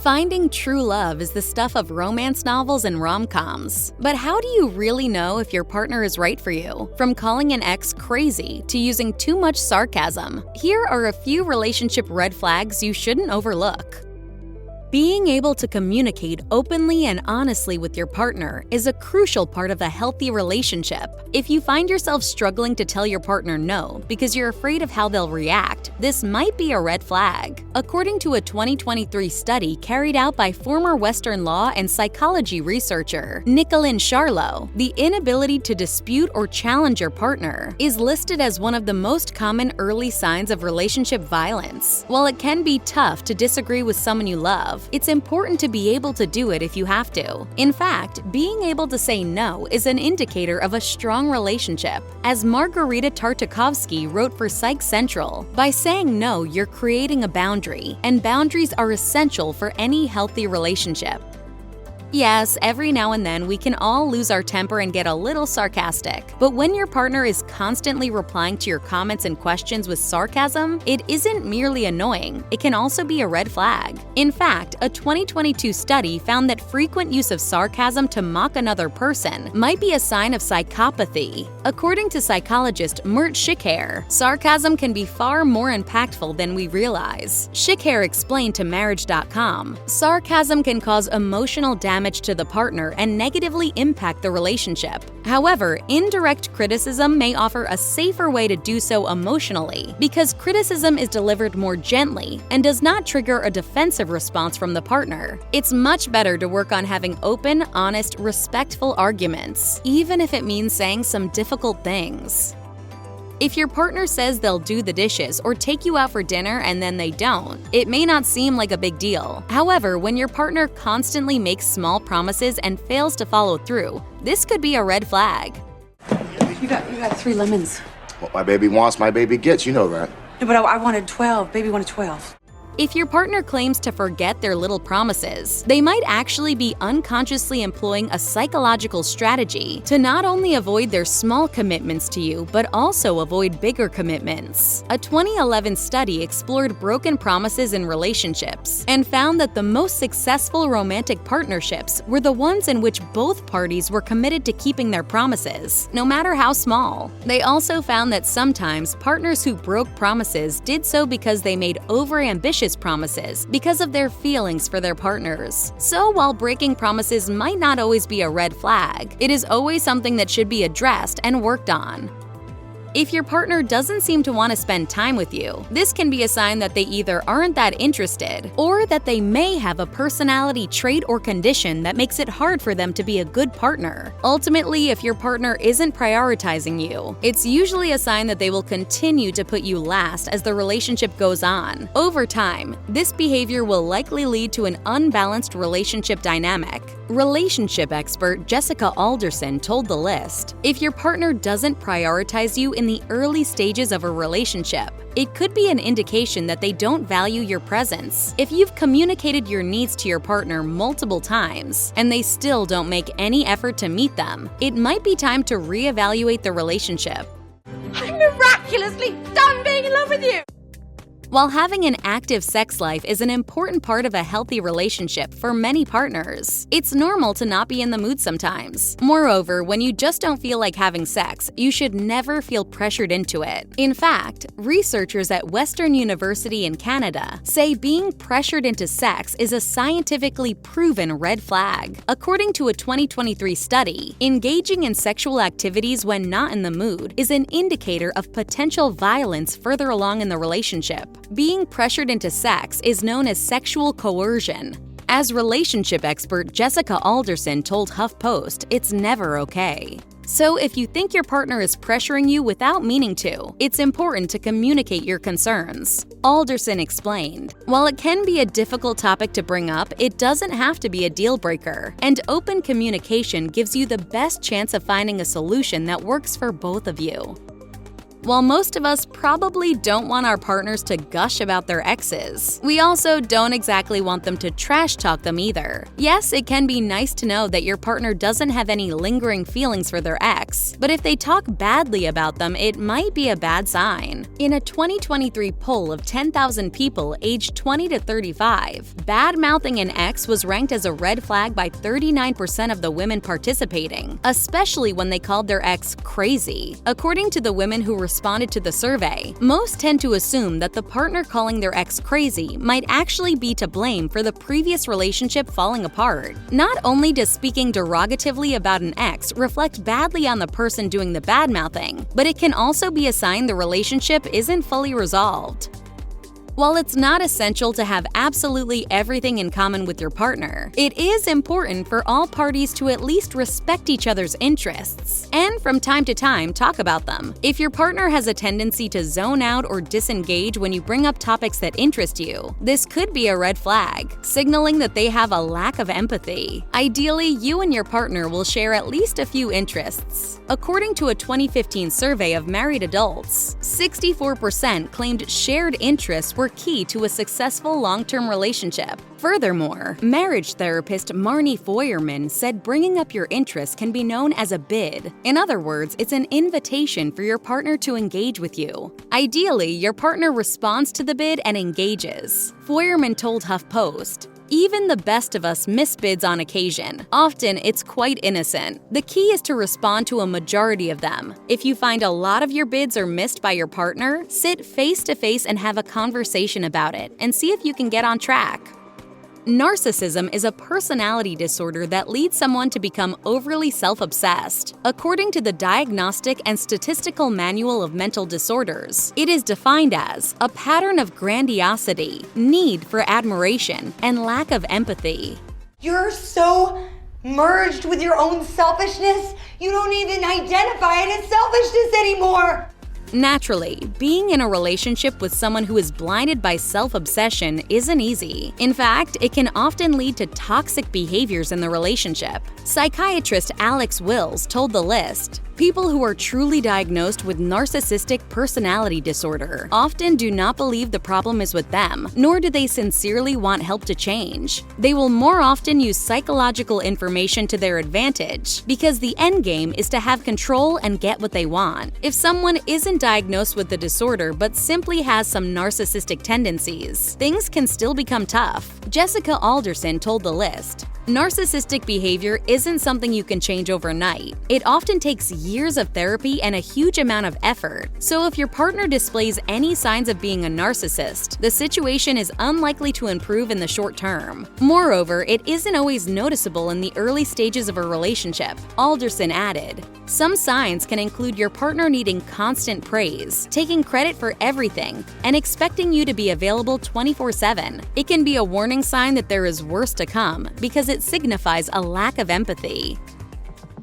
Finding true love is the stuff of romance novels and rom-coms. But how do you really know if your partner is right for you? From calling an ex crazy to using too much sarcasm, here are a few relationship red flags you shouldn't overlook. Being able to communicate openly and honestly with your partner is a crucial part of a healthy relationship. If you find yourself struggling to tell your partner no because you're afraid of how they'll react, this might be a red flag. According to a 2023 study carried out by former Western law and psychology researcher Nicolyn Charlot, the inability to dispute or challenge your partner is listed as one of the most common early signs of relationship violence. While it can be tough to disagree with someone you love, it's important to be able to do it if you have to. In fact, being able to say no is an indicator of a strong relationship. As Margarita Tartakovsky wrote for Psych Central, by saying no, you're creating a boundary, and boundaries are essential for any healthy relationship. Yes, every now and then we can all lose our temper and get a little sarcastic. But when your partner is constantly replying to your comments and questions with sarcasm, it isn't merely annoying, it can also be a red flag. In fact, a 2022 study found that frequent use of sarcasm to mock another person might be a sign of psychopathy. According to psychologist Mert Shikhair, sarcasm can be far more impactful than we realize. Shikhair explained to Marriage.com, sarcasm can cause emotional damage to the partner and negatively impact the relationship. However, indirect criticism may offer a safer way to do so emotionally because criticism is delivered more gently and does not trigger a defensive response from the partner. It's much better to work on having open, honest, respectful arguments, even if it means saying some difficult things. If your partner says they'll do the dishes or take you out for dinner and then they don't, it may not seem like a big deal. However, when your partner constantly makes small promises and fails to follow through, this could be a red flag. You got 3 lemons. What my baby wants, my baby gets, you know that. No, but I wanted 12. Baby wanted 12. If your partner claims to forget their little promises, they might actually be unconsciously employing a psychological strategy to not only avoid their small commitments to you, but also avoid bigger commitments. A 2011 study explored broken promises in relationships and found that the most successful romantic partnerships were the ones in which both parties were committed to keeping their promises, no matter how small. They also found that sometimes partners who broke promises did so because they made overambitious promises because of their feelings for their partners. So while breaking promises might not always be a red flag, it is always something that should be addressed and worked on. If your partner doesn't seem to want to spend time with you, this can be a sign that they either aren't that interested or that they may have a personality trait or condition that makes it hard for them to be a good partner. Ultimately, if your partner isn't prioritizing you, it's usually a sign that they will continue to put you last as the relationship goes on. Over time, this behavior will likely lead to an unbalanced relationship dynamic. Relationship expert Jessica Alderson told The List, if your partner doesn't prioritize you in the early stages of a relationship, it could be an indication that they don't value your presence. If you've communicated your needs to your partner multiple times and they still don't make any effort to meet them, it might be time to reevaluate the relationship. I'm miraculously done being in love with you! While having an active sex life is an important part of a healthy relationship for many partners, it's normal to not be in the mood sometimes. Moreover, when you just don't feel like having sex, you should never feel pressured into it. In fact, researchers at Western University in Canada say being pressured into sex is a scientifically proven red flag. According to a 2023 study, engaging in sexual activities when not in the mood is an indicator of potential violence further along in the relationship. Being pressured into sex is known as sexual coercion. As relationship expert Jessica Alderson told HuffPost, it's never okay. So if you think your partner is pressuring you without meaning to, it's important to communicate your concerns. Alderson explained, while it can be a difficult topic to bring up, it doesn't have to be a deal breaker, and open communication gives you the best chance of finding a solution that works for both of you. While most of us probably don't want our partners to gush about their exes, we also don't exactly want them to trash talk them either. Yes, it can be nice to know that your partner doesn't have any lingering feelings for their ex, but if they talk badly about them, it might be a bad sign. In a 2023 poll of 10,000 people aged 20 to 35, bad-mouthing an ex was ranked as a red flag by 39% of the women participating, especially when they called their ex crazy. According to the women who responded to the survey, most tend to assume that the partner calling their ex crazy might actually be to blame for the previous relationship falling apart. Not only does speaking derogatively about an ex reflect badly on the person doing the bad-mouthing, but it can also be a sign the relationship isn't fully resolved. While it's not essential to have absolutely everything in common with your partner, it is important for all parties to at least respect each other's interests and from time to time talk about them. If your partner has a tendency to zone out or disengage when you bring up topics that interest you, this could be a red flag, signaling that they have a lack of empathy. Ideally, you and your partner will share at least a few interests. According to a 2015 survey of married adults, 64% claimed shared interests were key to a successful long-term relationship. Furthermore, marriage therapist Marnie Feuerman said bringing up your interests can be known as a bid. In other words, it's an invitation for your partner to engage with you. Ideally, your partner responds to the bid and engages. Feuerman told HuffPost, "Even the best of us miss bids on occasion. Often, it's quite innocent. The key is to respond to a majority of them. If you find a lot of your bids are missed by your partner, sit face-to-face and have a conversation about it and see if you can get on track." Narcissism is a personality disorder that leads someone to become overly self-obsessed. According to the Diagnostic and Statistical Manual of Mental Disorders, it is defined as a pattern of grandiosity, need for admiration, and lack of empathy. You're so merged with your own selfishness, you don't even identify it as selfishness anymore. Naturally, being in a relationship with someone who is blinded by self-obsession isn't easy. In fact, it can often lead to toxic behaviors in the relationship. Psychiatrist Alex Wills told The List, "People who are truly diagnosed with narcissistic personality disorder often do not believe the problem is with them, nor do they sincerely want help to change. They will more often use psychological information to their advantage because the end game is to have control and get what they want. If someone isn't diagnosed with the disorder but simply has some narcissistic tendencies, things can still become tough." Jessica Alderson told The List, "Narcissistic behavior isn't something you can change overnight. It often takes years of therapy and a huge amount of effort. So if your partner displays any signs of being a narcissist, the situation is unlikely to improve in the short term. Moreover, it isn't always noticeable in the early stages of a relationship." Alderson added, "Some signs can include your partner needing constant praise, taking credit for everything, and expecting you to be available 24/7. It can be a warning sign that there is worse to come because it signifies a lack of empathy."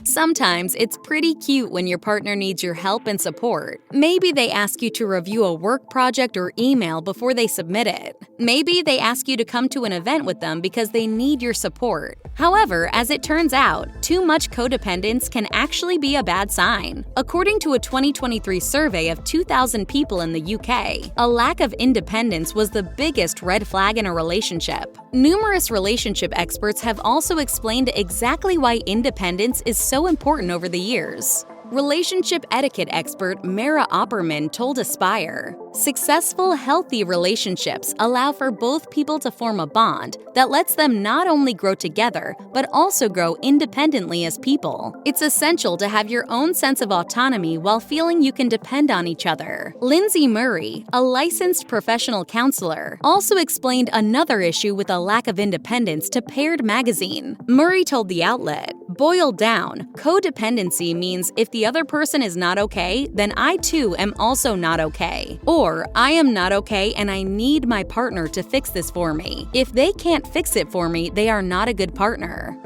Sometimes it's pretty cute when your partner needs your help and support. Maybe they ask you to review a work project or email before they submit it. Maybe they ask you to come to an event with them because they need your support. However, as it turns out, too much codependence can actually be a bad sign. According to a 2023 survey of 2,000 people in the UK, a lack of independence was the biggest red flag in a relationship. Numerous relationship experts have also explained exactly why independence is so important over the years. Relationship etiquette expert Mara Opperman told Aspire, "Successful, healthy relationships allow for both people to form a bond that lets them not only grow together, but also grow independently as people. It's essential to have your own sense of autonomy while feeling you can depend on each other." Lindsay Murray, a licensed professional counselor, also explained another issue with a lack of independence to Paired magazine. Murray told the outlet, "Boiled down, codependency means if the other person is not okay, then I too am also not okay. Or, I am not okay and I need my partner to fix this for me. If they can't fix it for me, they are not a good partner."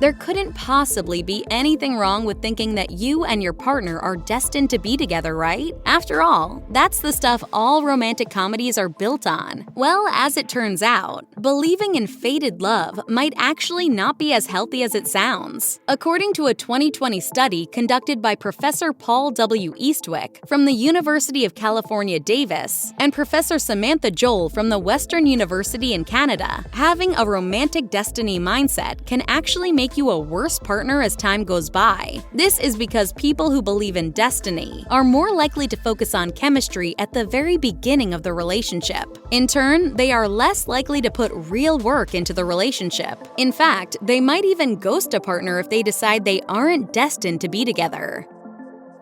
There couldn't possibly be anything wrong with thinking that you and your partner are destined to be together, right? After all, that's the stuff all romantic comedies are built on. Well, as it turns out, believing in fated love might actually not be as healthy as it sounds. According to a 2020 study conducted by Professor Paul W. Eastwick from the University of California, Davis, and Professor Samantha Joel from the Western University in Canada, having a romantic destiny mindset can actually make you a worse partner as time goes by. This is because people who believe in destiny are more likely to focus on chemistry at the very beginning of the relationship. In turn, they are less likely to put real work into the relationship. In fact, they might even ghost a partner if they decide they aren't destined to be together.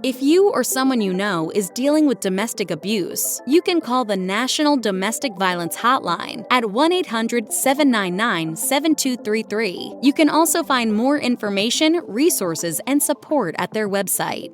If you or someone you know is dealing with domestic abuse, you can call the National Domestic Violence Hotline at 1-800-799-7233. You can also find more information, resources, and support at their website.